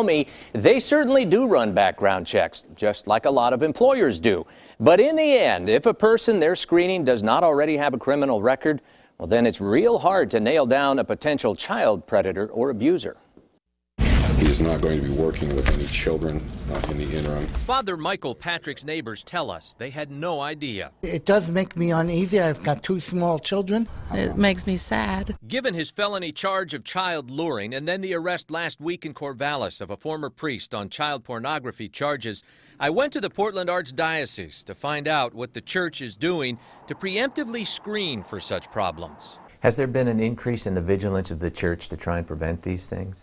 Me, they certainly do run background checks, just like a lot of employers do. But in the end, if a person they're screening does not already have a criminal record, well, then it's real hard to nail down a potential child predator or abuser. He is not going to be working with any children in the interim. Father Michael Patrick's neighbors tell us they had no idea. It does make me uneasy. I've got two small children. It makes me sad. Given his felony charge of child luring and then the arrest last week in Corvallis of a former priest on child pornography charges, I went to the Portland Archdiocese to find out what the church is doing to preemptively screen for such problems. Has there been an increase in the vigilance of the church to try and prevent these things?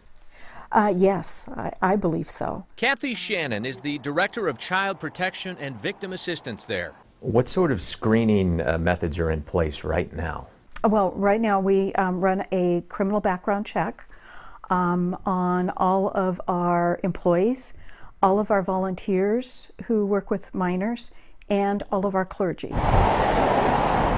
Yes, I believe so. Kathy Shannon is the Director of Child Protection and Victim Assistance there. What sort of screening methods are in place right now? Well, right now we run a criminal background check on all of our employees, all of our volunteers who work with minors, and all of our clergy.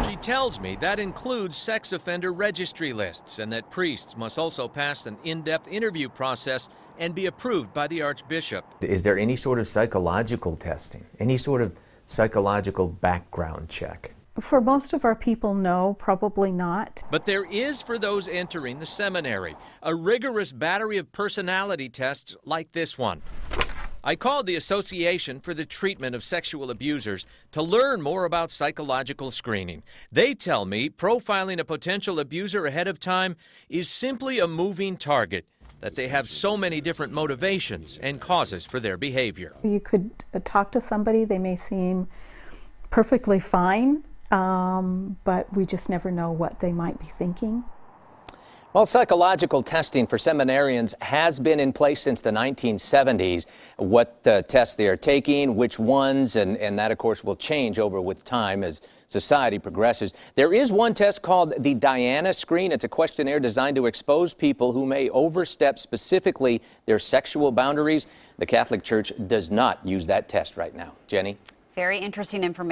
She tells me that includes sex offender registry lists and that priests must also pass an in-depth interview process and be approved by the Archbishop. Is there any sort of psychological testing, any sort of psychological background check? For most of our people, no, probably not. But there is for those entering the seminary, a rigorous battery of personality tests like this one. I called the Association for the Treatment of Sexual Abusers to learn more about psychological screening. They tell me profiling a potential abuser ahead of time is simply a moving target, that they have so many different motivations and causes for their behavior. You could talk to somebody, they may seem perfectly fine, but we just never know what they might be thinking. Well, psychological testing for seminarians has been in place since the 1970s. What tests they are taking, which ones, and that, of course, will change over with time as society progresses. There is one test called the Diana screen. It's a questionnaire designed to expose people who may overstep specifically their sexual boundaries. The Catholic Church does not use that test right now. Jenny? Very interesting information.